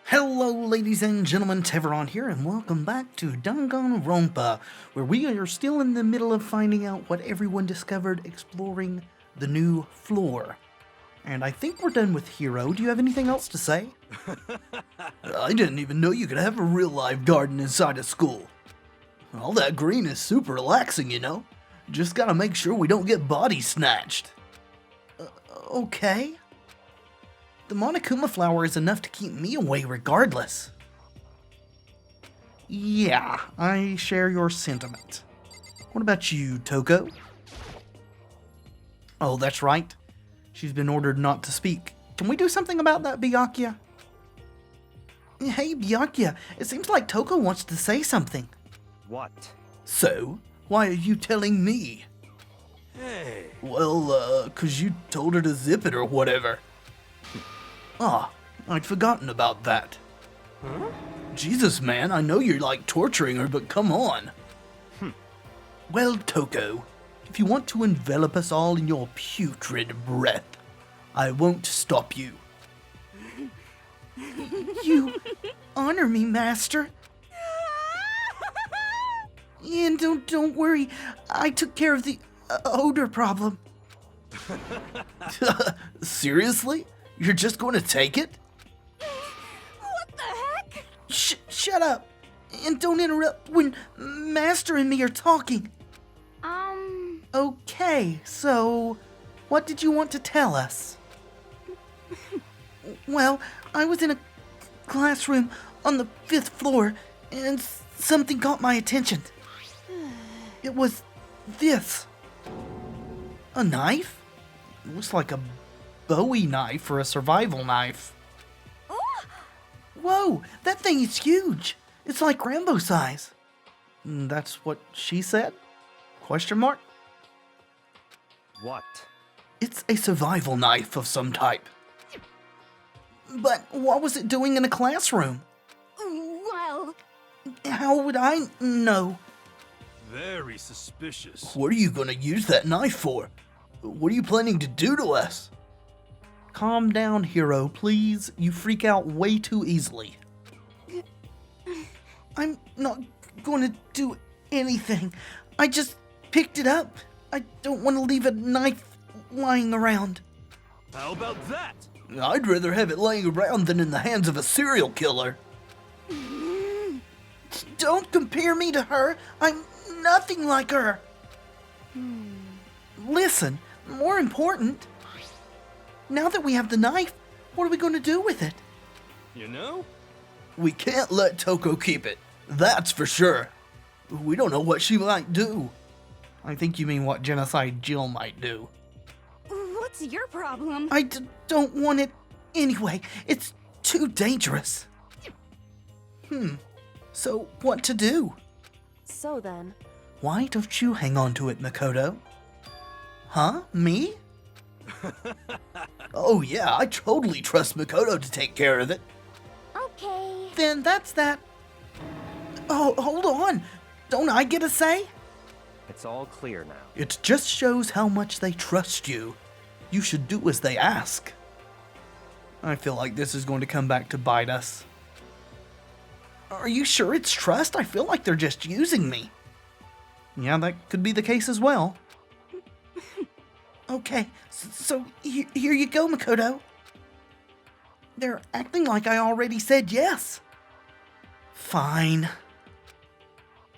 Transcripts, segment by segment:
Hello, ladies and gentlemen, Tevaron here, and welcome back to Danganronpa, where we are still in the middle of finding out what everyone discovered exploring the new floor. And I think we're done with Hero. Do you have anything else to say? I didn't even know you could have a real live garden inside a school. All that green is super relaxing, you know? Just gotta make sure we don't get body snatched. Okay. The Monokuma flower is enough to keep me away regardless. Yeah, I share your sentiment. What about you, Toko? Oh, that's right. She's been ordered not to speak. Can we do something about that, Byakuya? Hey, Byakuya, it seems like Toko wants to say something. What? So, why are you telling me? Hey. Well, 'cause you told her to zip it or whatever. Ah, I'd forgotten about that. Huh? Jesus, man, I know you're like torturing her, but come on. Well, Toko, if you want to envelop us all in your putrid breath, I won't stop you. You honor me, Master. And don't worry, I took care of the odor problem. Seriously? You're just going to take it? What the heck? Shut up! And don't interrupt when Master and me are talking. Okay, so what did you want to tell us? Well, I was in a classroom on the 5th floor and something caught my attention. It was this. A knife? It looks like a Bowie knife or a survival knife. Whoa, that thing is huge. It's like Rambo size. That's what she said? Question mark? What? It's a survival knife of some type. But what was it doing in a classroom? Well, How would I know? Very suspicious. What are you gonna use that knife for? What are you planning to do to us? Calm down, Hero, please. You freak out way too easily. I'm not going to do anything. I just picked it up. I don't want to leave a knife lying around. How about that? I'd rather have it laying around than in the hands of a serial killer. Don't compare me to her. I'm nothing like her. Listen, more important, now that we have the knife, what are we going to do with it? You know? We can't let Toko keep it. That's for sure. We don't know what she might do. I think you mean what Genocide Jill might do. what's your problem? I don't want it anyway. It's too dangerous. So what to do? So then, Why don't you hang on to it, Makoto? Huh? Me? Oh yeah, I totally trust Makoto to take care of it. Okay. Then that's that. Oh, hold on. Don't I get a say? It's all clear now. It just shows how much they trust you. You should do as they ask. I feel like this is going to come back to bite us. Are you sure it's trust? I feel like they're just using me. Yeah, that could be the case as well. Okay, so here you go, Makoto. They're acting like I already said yes. Fine.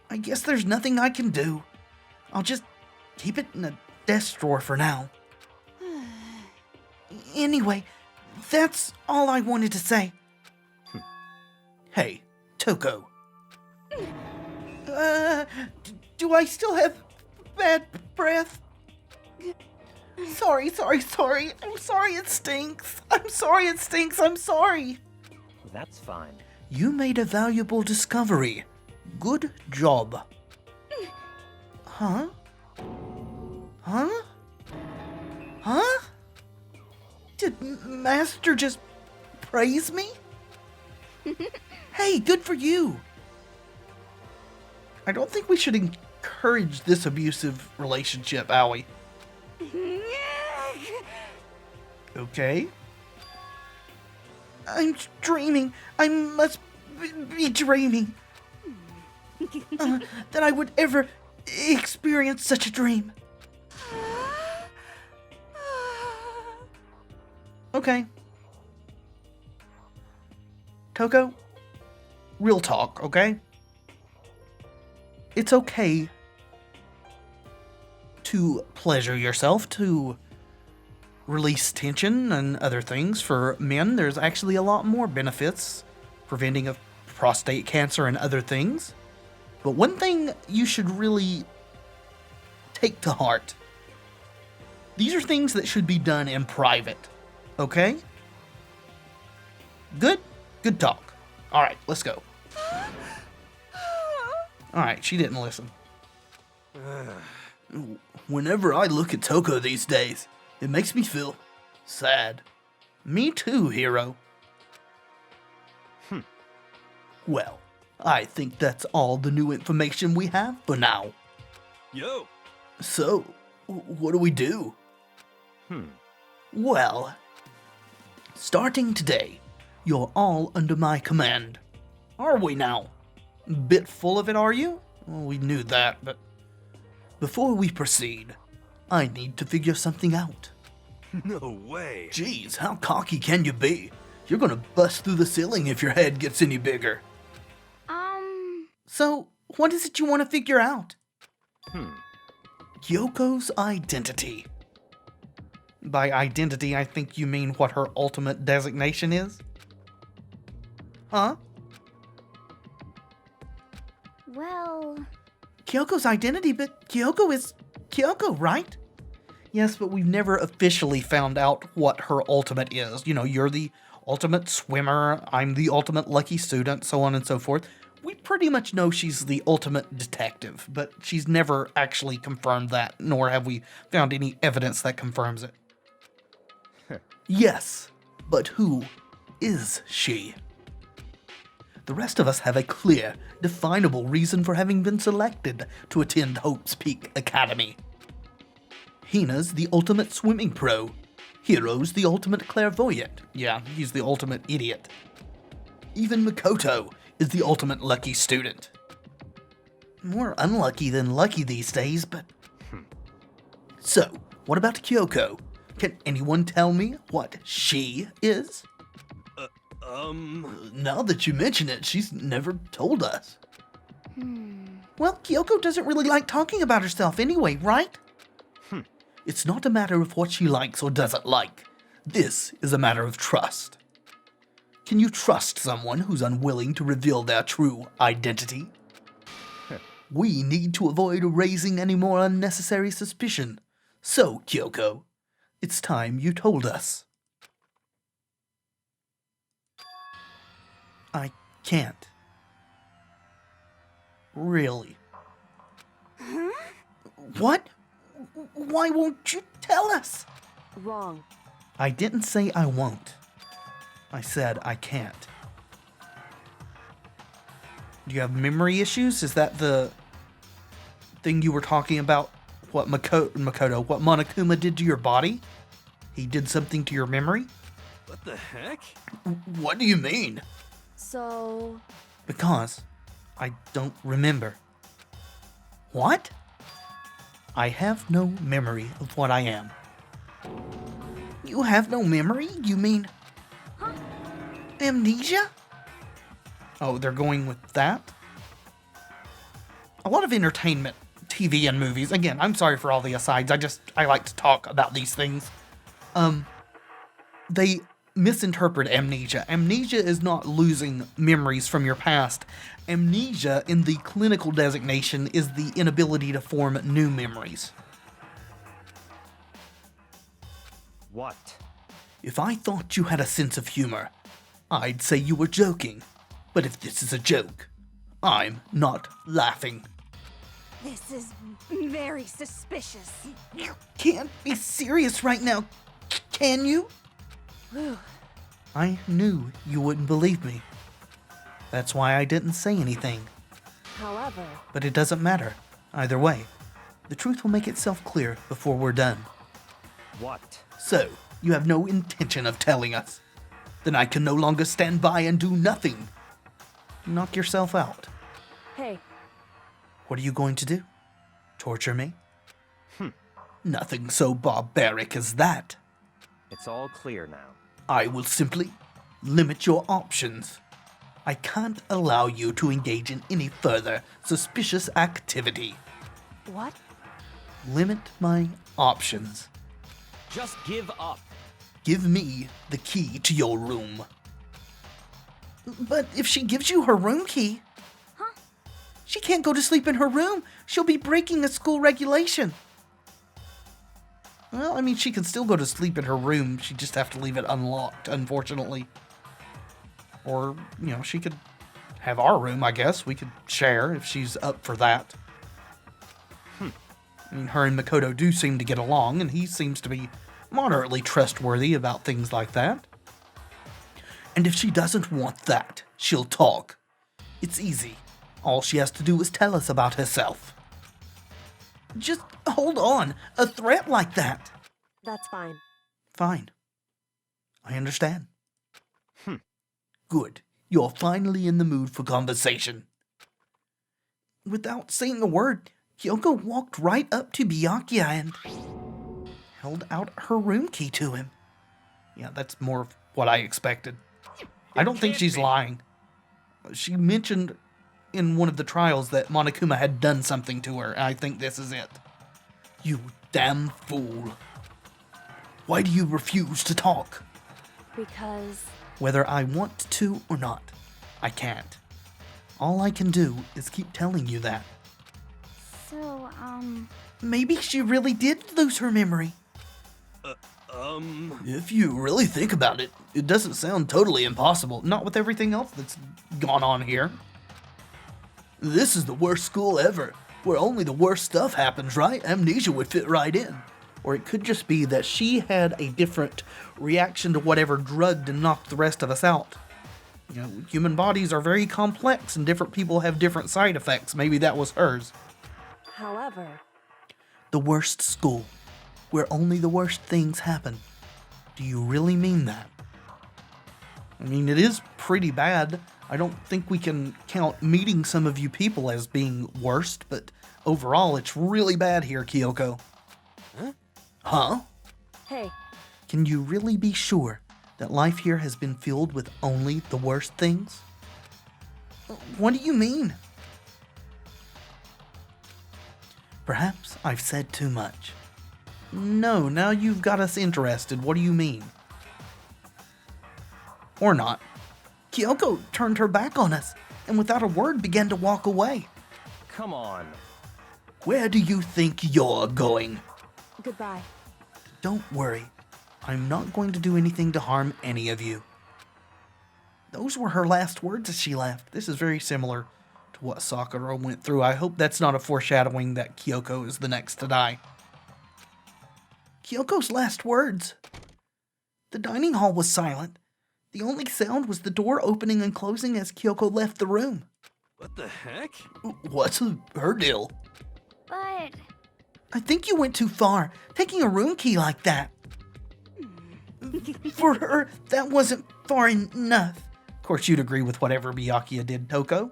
I guess there's nothing I can do. I'll just keep it in a desk drawer for now. Anyway, that's all I wanted to say. Hey, Toko. Do I still have bad breath? Sorry. I'm sorry it stinks. I'm sorry. That's fine. You made a valuable discovery. Good job. Huh? Did Master just praise me? Hey, good for you. I don't think we should encourage this abusive relationship, Owie. Okay. I'm dreaming. I must be dreaming. That I would ever experience such a dream. Okay. Coco, real talk, okay? It's okay to pleasure yourself, to release tension and other things. For men, there's actually a lot more benefits, preventing of prostate cancer and other things. But one thing you should really take to heart, these are things that should be done in private, okay? Good? Good talk. Alright, let's go. Alright, she didn't listen. Whenever I look at Toko these days, it makes me feel sad. Me too, hero. Well, I think that's all the new information we have for now. Yo! So, what do we do? Well, starting today, you're all under my command. Are we now? Bit full of it, are you? Well, we knew that, but before we proceed, I need to figure something out. No way! Jeez, how cocky can you be? You're gonna bust through the ceiling if your head gets any bigger. So, what is it you want to figure out? Kyoko's identity. By identity, I think you mean what her ultimate designation is? Huh? Well... Kyoko's identity, but Kyoko is Kyoko, right? Yes, but we've never officially found out what her ultimate is. You know, you're the ultimate swimmer, I'm the ultimate lucky student, so on and so forth. We pretty much know she's the ultimate detective, but she's never actually confirmed that, nor have we found any evidence that confirms it. Yes, but who is she? The rest of us have a clear, definable reason for having been selected to attend Hope's Peak Academy. Hina's the ultimate swimming pro. Hiro's the ultimate clairvoyant. Yeah, he's the ultimate idiot. Even Makoto is the ultimate lucky student. More unlucky than lucky these days, but... So, what about Kyoko? Can anyone tell me what she is? Now that you mention it, she's never told us. Well, Kyoko doesn't really like talking about herself anyway, right? It's not a matter of what she likes or doesn't like. This is a matter of trust. Can you trust someone who's unwilling to reveal their true identity? We need to avoid raising any more unnecessary suspicion. So, Kyoko, it's time you told us. I can't. Really? What? Why won't you tell us? Wrong. I didn't say I won't. I said I can't. Do you have memory issues? Is that the thing you were talking about? What what Monokuma did to your body? He did something to your memory? What the heck? What do you mean? So... Because I don't remember. What? I have no memory of what I am. You have no memory? You mean... amnesia? Oh, they're going with that? A lot of entertainment, TV and movies. Again, I'm sorry for all the asides. I like to talk about these things. They misinterpret amnesia. Amnesia is not losing memories from your past. Amnesia, in the clinical designation, is the inability to form new memories. What? If I thought you had a sense of humor, I'd say you were joking. But if this is a joke, I'm not laughing. This is very suspicious. You can't be serious right now, can you? I knew you wouldn't believe me. That's why I didn't say anything. However... But it doesn't matter. Either way, the truth will make itself clear before we're done. What? So, you have no intention of telling us. then I can no longer stand by and do nothing. Knock yourself out. Hey, What are you going to do? Torture me? Nothing so barbaric as that. It's all clear now. I will simply limit your options. I can't allow you to engage in any further suspicious activity. what? Limit my options. Just give up. Give me the key to your room. But if she gives you her room key, she can't go to sleep in her room. She'll be breaking a school regulation. Well, I mean, she can still go to sleep in her room. She'd just have to leave it unlocked, unfortunately. Or, you know, she could have our room, I guess. We could share if she's up for that. I mean, her and Makoto do seem to get along, and he seems to be moderately trustworthy about things like that. And if she doesn't want that, she'll talk. It's easy. All she has to do is tell us about herself. Just hold on. A threat like that. That's fine. Fine. I understand. Good. You're finally in the mood for conversation. Without saying a word, Kyoko walked right up to Byakuya and held out her room key to him. Yeah, that's more of what I expected. I don't think she's lying. She mentioned in one of the trials that Monokuma had done something to her, and I think this is it. You damn fool. Why do you refuse to talk? Because Whether I want to or not, I can't. All I can do is keep telling you that. So, Maybe she really did lose her memory. If you really think about it, it doesn't sound totally impossible. Not with everything else that's gone on here. This is the worst school ever, where only the worst stuff happens, right? Amnesia would fit right in. Or it could just be that she had a different reaction to whatever drugged and knocked the rest of us out. You know, human bodies are very complex and different people have different side effects. Maybe that was hers. however, The worst school, where only the worst things happen. Do you really mean that? I mean, it is pretty bad. I don't think we can count meeting some of you people as being worst, but overall, it's really bad here, Kyoko. Huh? hey, Can you really be sure that life here has been filled with only the worst things? What do you mean? Perhaps I've said too much. No, now you've got us interested. What do you mean? Or not. Kyoko turned her back on us and without a word began to walk away. Come on. Where do you think you're going? goodbye. Don't worry. I'm not going to do anything to harm any of you. Those were her last words as she left. This is very similar to what Sakura went through. I hope that's not a foreshadowing that Kyoko is the next to die. Kyoko's last words. The dining hall was silent. The only sound was the door opening and closing as Kyoko left the room. What the heck? What's her deal? but I think you went too far, taking a room key like that. For her, that wasn't far enough. Of course, you'd agree with whatever Byakuya did, Toko.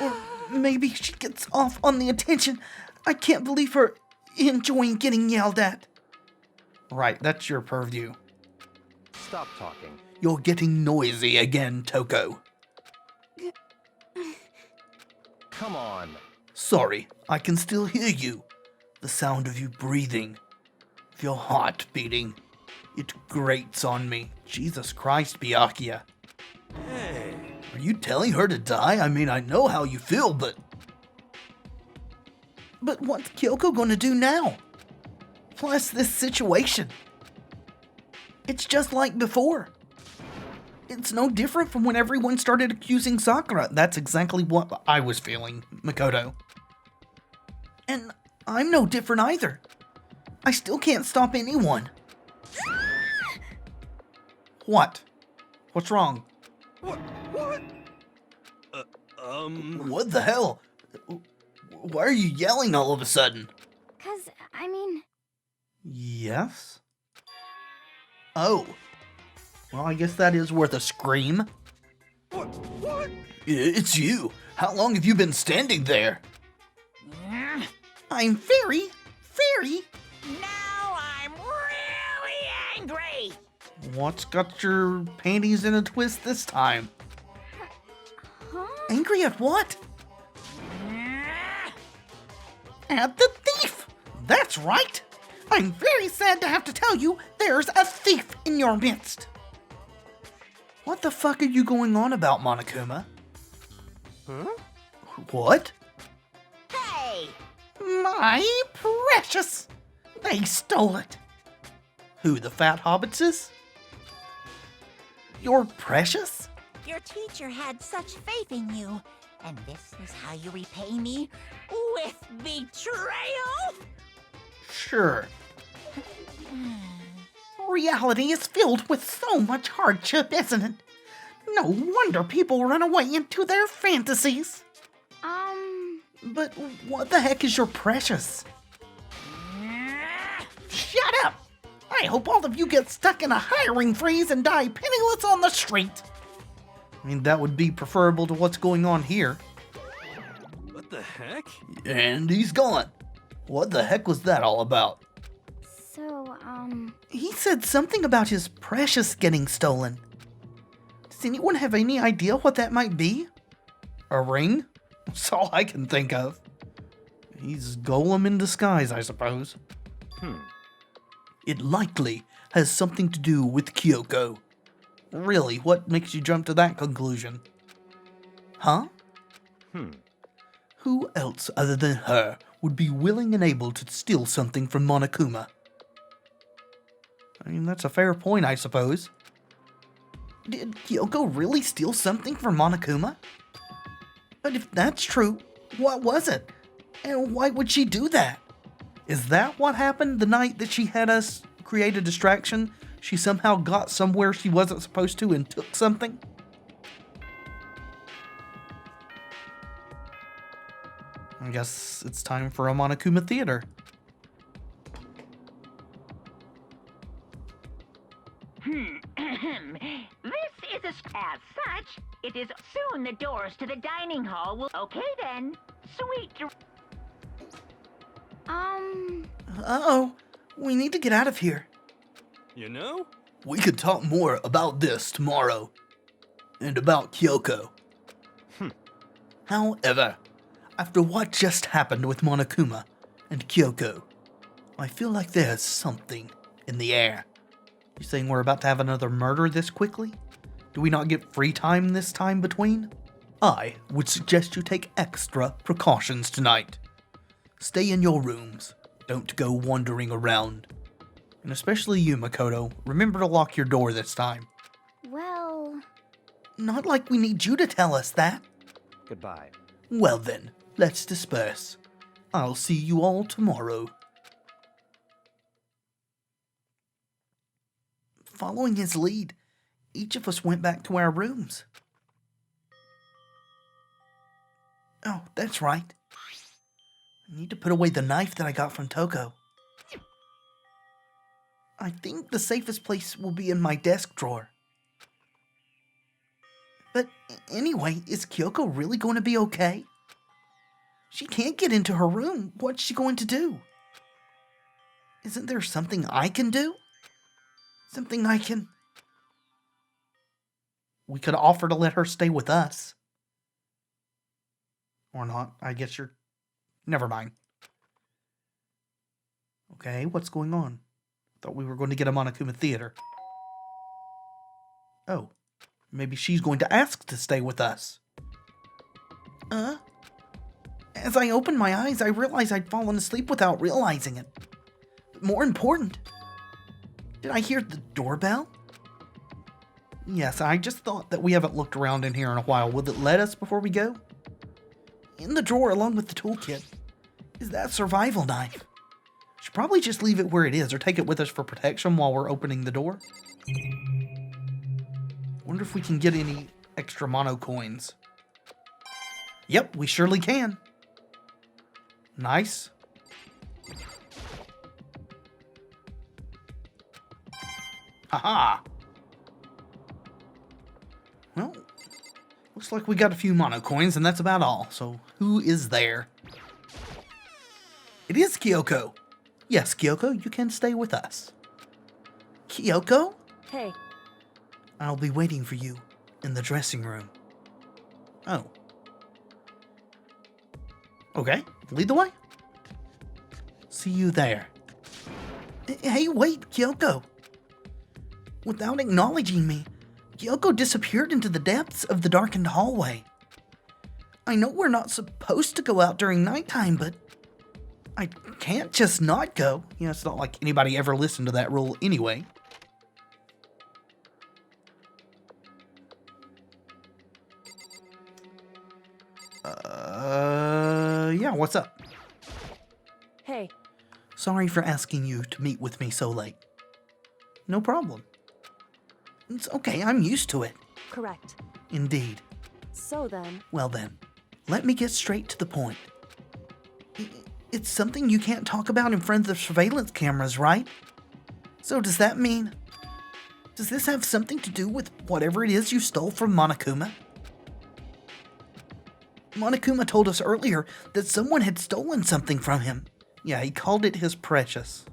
Or maybe she gets off on the attention. I can't believe her enjoying getting yelled at. Right, that's your purview. Stop talking. You're getting noisy again, Toko. Come on. Sorry, I can still hear you. The sound of you breathing. Of your heart beating. It grates on me. Jesus Christ, Byakuya. Hey. Are you telling her to die? I mean, I know how you feel, but... But what's Kyoko gonna do now? Plus this situation. It's just like before. It's no different from when everyone started accusing Sakura. That's exactly what I was feeling, Makoto. And I'm no different either. I still can't stop anyone. What? What's wrong? What? What the hell? Why are you yelling all of a sudden? 'cause, I mean, Yes? Oh. Well, I guess that is worth a scream. What? It's you. How long have you been standing there? I'm very. Now I'm really angry! What's got your panties in a twist this time? Huh? Angry at what? At the thief! That's right! I'm very sad to have to tell you there's a thief in your midst. What the fuck are you going on about, Monokuma? Huh? What? Hey! My precious! They stole it. Who, the fat hobbitses? Your precious? Your teacher had such faith in you, and this is how you repay me? With betrayal? Sure. Reality is filled with so much hardship, isn't it? No wonder people run away into their fantasies. But what the heck is your precious? Shut up! I hope all of you get stuck in a hiring freeze and die penniless on the street. I mean, that would be preferable to what's going on here. What the heck? And he's gone. What the heck was that all about? So, He said something about his precious getting stolen. Does anyone have any idea what that might be? A ring? That's all I can think of. He's Golem in disguise, I suppose. It likely has something to do with Kyoko. Really, what makes you jump to that conclusion? Huh? Who else other than her would be willing and able to steal something from Monokuma? I mean, that's a fair point, I suppose. Did Kyoko really steal something from Monokuma? But if that's true, what was it? And why would she do that? Is that what happened the night that she had us create a distraction? She somehow got somewhere she wasn't supposed to and took something? I guess it's time for a Monokuma theater. This is as such, it is soon the doors to the dining hall will. Okay then. Sweet. Uh-oh. We need to get out of here. You know? We could talk more about this tomorrow. And about Kyoko. However, after what just happened with Monokuma and Kyoko, I feel like there's something in the air. You saying we're about to have another murder this quickly? Do we not get free time this time between? I would suggest you take extra precautions tonight. Stay in your rooms. Don't go wandering around. And especially you, Makoto, remember to lock your door this time. well, Not like we need you to tell us that. Goodbye. Well then, let's disperse. I'll see you all tomorrow. Following his lead, each of us went back to our rooms. Oh, that's right. I need to put away the knife that I got from Toko. I think the safest place will be in my desk drawer. But anyway, is Kyoko really going to be okay? She can't get into her room. What's she going to do? Isn't there something I can do? Something I can... We could offer to let her stay with us. Or not. I guess you're... Never mind. Okay, what's going on? Thought we were going to get a Monokuma theater. Oh. Maybe she's going to ask to stay with us. As I opened my eyes, I realized I'd fallen asleep without realizing it. But more important, did I hear the doorbell? Yes, I just thought that we haven't looked around in here in a while. Will it let us before we go? In the drawer along with the toolkit is that survival knife. Should probably just leave it where it is or take it with us for protection while we're opening the door. Wonder if we can get any extra mono coins. Yep, we surely can. Nice. Haha. Well, looks like we got a few mono coins, and that's about all. So, who is there? It is Kyoko. Yes, Kyoko, you can stay with us. Kyoko? Hey, I'll be waiting for you in the dressing room. Oh. Okay, lead the way. See you there. Hey, wait, Kyoko. Without acknowledging me, Kyoko disappeared into the depths of the darkened hallway. I know we're not supposed to go out during nighttime, but I can't just not go. You know, it's not like anybody ever listened to that rule anyway. Yeah, what's up? hey, Sorry for asking you to meet with me so late. No problem. It's okay, I'm used to it. correct. Indeed. So then, Well then, let me get straight to the point. It's something you can't talk about in front of the surveillance cameras, right? So does that mean... Does this have something to do with whatever it is you stole from Monokuma? Monokuma told us earlier that someone had stolen something from him. Yeah, he called it his precious.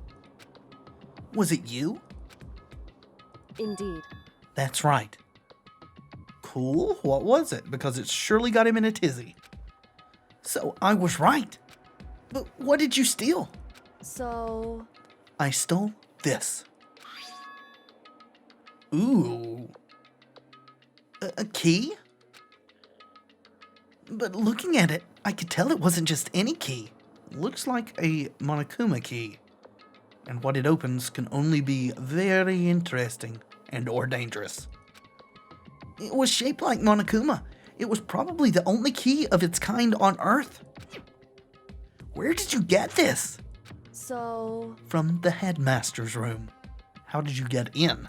Was it you? indeed. That's right. Cool, what was it? Because it surely got him in a tizzy. So I was right. But what did you steal? So, I stole this. Ooh. A key? But looking at it, I could tell it wasn't just any key. Looks like a Monokuma key. And what it opens can only be very interesting and or dangerous. It was shaped like Monokuma. It was probably the only key of its kind on Earth. Where did you get this? so, From the headmaster's room. How did you get in?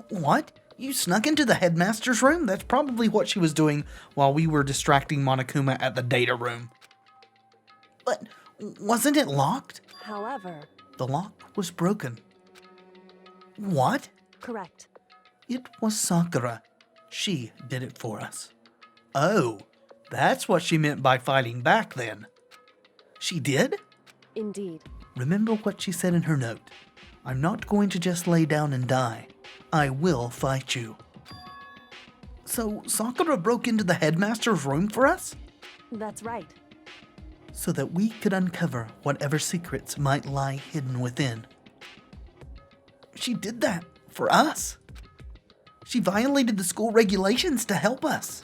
What? You snuck into the headmaster's room? That's probably what she was doing while we were distracting Monokuma at the data room. But wasn't it locked? however, The lock was broken. What? correct. It was Sakura. She did it for us. Oh, that's what she meant by fighting back then. She did? Indeed. Remember what she said in her note. I'm not going to just lay down and die. I will fight you. So Sakura broke into the headmaster's room for us? That's right. So that we could uncover whatever secrets might lie hidden within. She did that for us. She violated the school regulations to help us.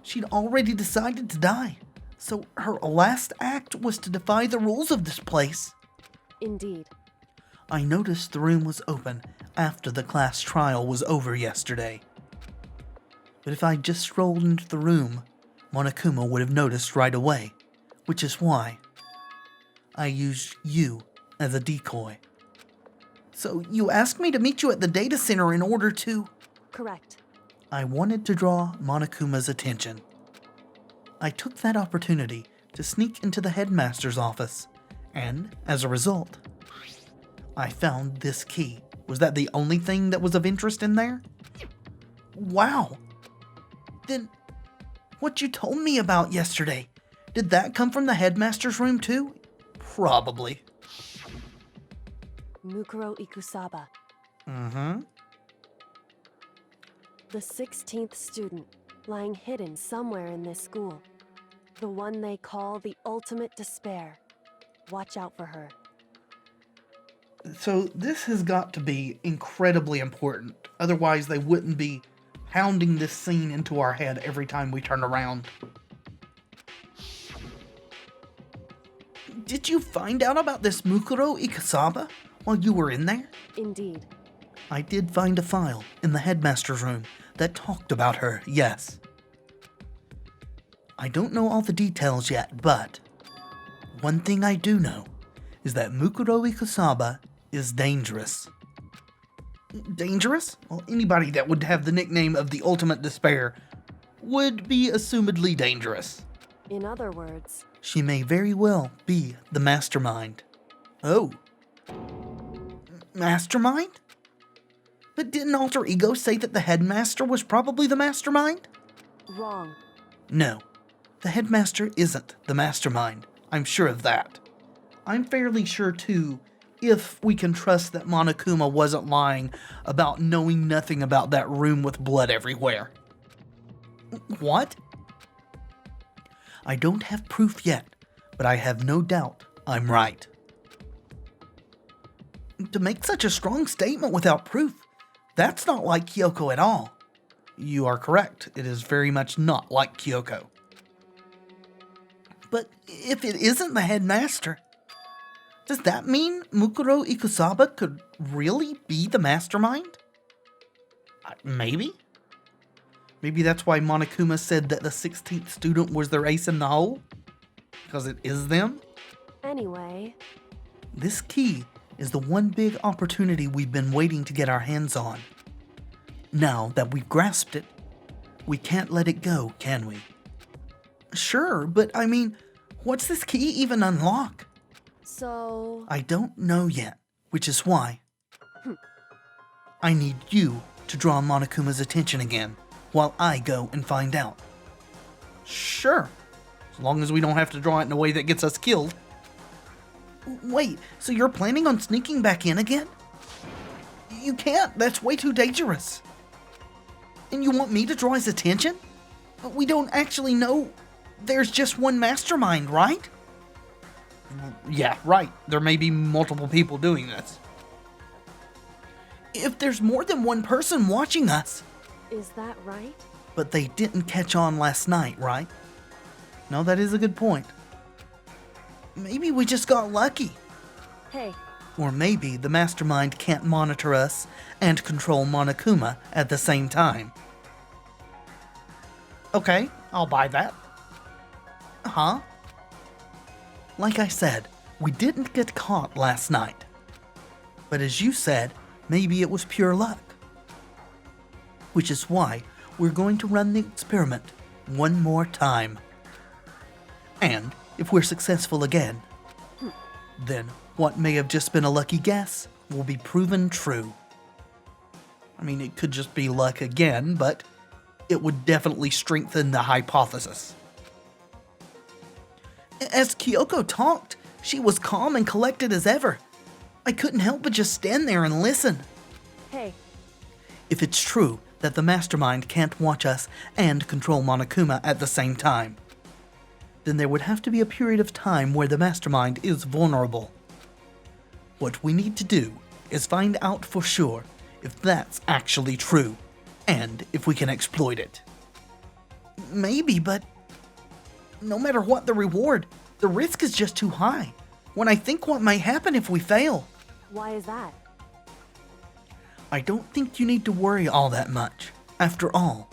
She'd already decided to die, so her last act was to defy the rules of this place. Indeed. I noticed the room was open after the class trial was over yesterday. But if I'd just strolled into the room, Monokuma would have noticed right away, which is why I used you as a decoy. So you asked me to meet you at the data center in order to... Correct. I wanted to draw Monokuma's attention. I took that opportunity to sneak into the headmaster's office, and as a result, I found this key. Was that the only thing that was of interest in there? Wow. Then, what you told me about yesterday, did that come from the headmaster's room too? Probably. Mukuro Ikusaba, Mm-hmm. the 16th student, lying hidden somewhere in this school. The one they call the ultimate despair. Watch out for her. So this has got to be incredibly important. Otherwise, they wouldn't be pounding this scene into our head every time we turn around. Did you find out about this Mukuro Ikusaba while you were in there? Indeed. I did find a file in the headmaster's room that talked about her, yes. I don't know all the details yet, but one thing I do know is that Mukuro Ikusaba is dangerous. Dangerous? Well, anybody that would have the nickname of the Ultimate Despair would be assumedly dangerous. In other words, She may very well be the mastermind. Oh. Mastermind? But didn't Alter Ego say that the headmaster was probably the mastermind? Wrong. No, the headmaster isn't the mastermind. I'm sure of that. I'm fairly sure, too, if we can trust that Monokuma wasn't lying about knowing nothing about that room with blood everywhere. What? I don't have proof yet, but I have no doubt I'm right. To make such a strong statement without proof, that's not like Kyoko at all. You are correct. It is very much not like Kyoko. But if it isn't the headmaster, does that mean Mukuro Ikusaba could really be the mastermind? Maybe? Maybe that's why Monokuma said that the 16th student was their ace in the hole? Because it is them? Anyway, This key is the one big opportunity we've been waiting to get our hands on. Now that we've grasped it, we can't let it go, can we? Sure, but I mean, what's this key even unlock? so... I don't know yet, which is why I need you to draw Monokuma's attention again while I go and find out. Sure, as long as we don't have to draw it in a way that gets us killed. Wait, so you're planning on sneaking back in again? You can't, that's way too dangerous. And you want me to draw his attention? We don't actually know there's just one mastermind, right? Yeah, right. There may be multiple people doing this. If there's more than one person watching us. Is that right? But they didn't catch on last night, right? No, that is a good point. Maybe we just got lucky. Hey, Or maybe the mastermind can't monitor us and control Monokuma at the same time. Okay, I'll buy that. Huh? Like I said, we didn't get caught last night. But as you said, maybe it was pure luck. Which is why we're going to run the experiment one more time. And if we're successful again, then what may have just been a lucky guess will be proven true. I mean, it could just be luck again, but it would definitely strengthen the hypothesis. As Kyoko talked, she was calm and collected as ever. I couldn't help but just stand there and listen. hey, If it's true that the mastermind can't watch us and control Monokuma at the same time, then there would have to be a period of time where the mastermind is vulnerable. What we need to do is find out for sure if that's actually true, and if we can exploit it. Maybe, but no matter what the reward, the risk is just too high. When I think what might happen if we fail, why is that? I don't think you need to worry all that much. After all,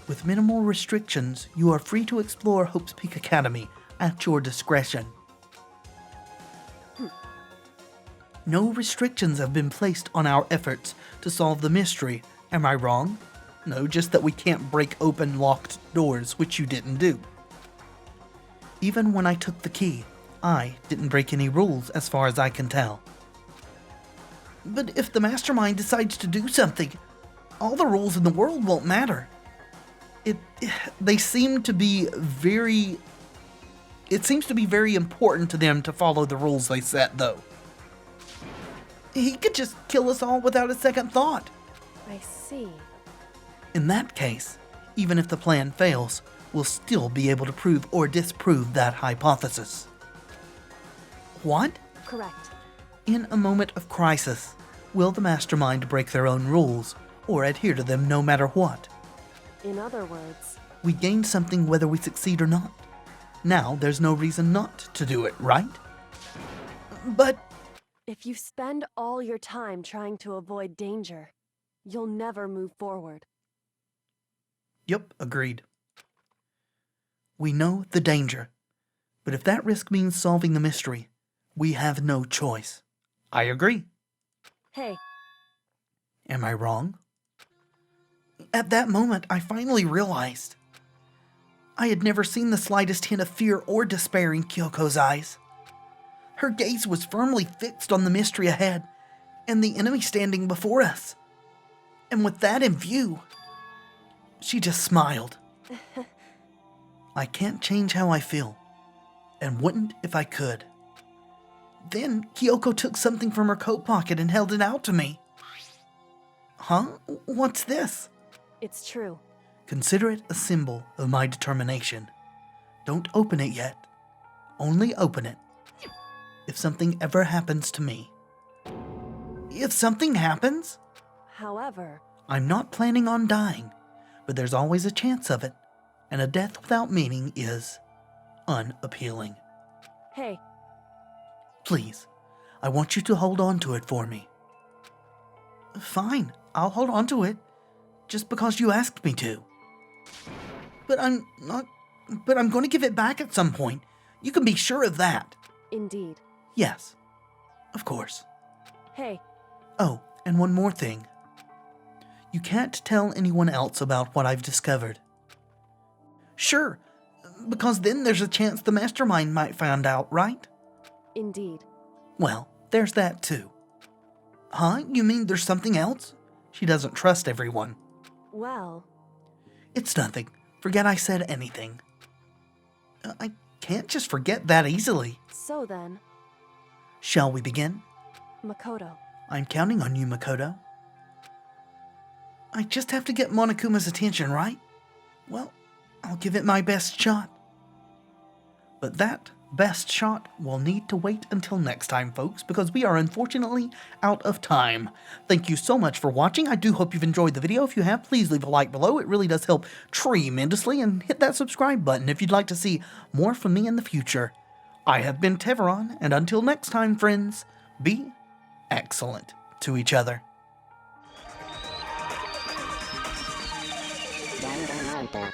with minimal restrictions, you are free to explore Hope's Peak Academy at your discretion. No restrictions have been placed on our efforts to solve the mystery, am I wrong? No, just that we can't break open locked doors, which you didn't do. Even when I took the key, I didn't break any rules as far as I can tell. But if the mastermind decides to do something, all the rules in the world won't matter. It seems to be very important to them to follow the rules they set, though. He could just kill us all without a second thought. I see. In that case, even if the plan fails, we'll still be able to prove or disprove that hypothesis. What? Correct. In a moment of crisis, will the mastermind break their own rules or adhere to them no matter what? In other words, We gain something whether we succeed or not. Now there's no reason not to do it, right? But if you spend all your time trying to avoid danger, you'll never move forward. yep, agreed. We know the danger, but if that risk means solving the mystery, we have no choice. I agree. Hey, Am I wrong? At that moment, I finally realized. I had never seen the slightest hint of fear or despair in Kyoko's eyes. Her gaze was firmly fixed on the mystery ahead, and the enemy standing before us. And with that in view, she just smiled. I can't change how I feel, and wouldn't if I could. Then Kyoko took something from her coat pocket and held it out to me. Huh? What's this? It's true. Consider it a symbol of my determination. Don't open it yet. Only open it if something ever happens to me. If something happens? However, I'm not planning on dying, but there's always a chance of it, and a death without meaning is unappealing. hey, Please, I want you to hold on to it for me. Fine, I'll hold on to it, just because you asked me to. But I'm going to give it back at some point. You can be sure of that. indeed. Yes, of course. Hey, Oh, and one more thing. You can't tell anyone else about what I've discovered. Sure, because then there's a chance the mastermind might find out, right? indeed. Well, there's that too. Huh? You mean there's something else? She doesn't trust everyone. Well, It's nothing. Forget I said anything. I can't just forget that easily. so then, Shall we begin? Makoto. I'm counting on you, Makoto. I just have to get Monokuma's attention, right? Well, I'll give it my best shot. But that best shot will need to wait until next time, folks, because we are unfortunately out of time. Thank you so much for watching. I do hope you've enjoyed the video. If you have, please leave a like below. It really does help tremendously. And hit that subscribe button if you'd like to see more from me in the future. I have been Tevaron, and until next time, friends, be excellent to each other. Danganronpa.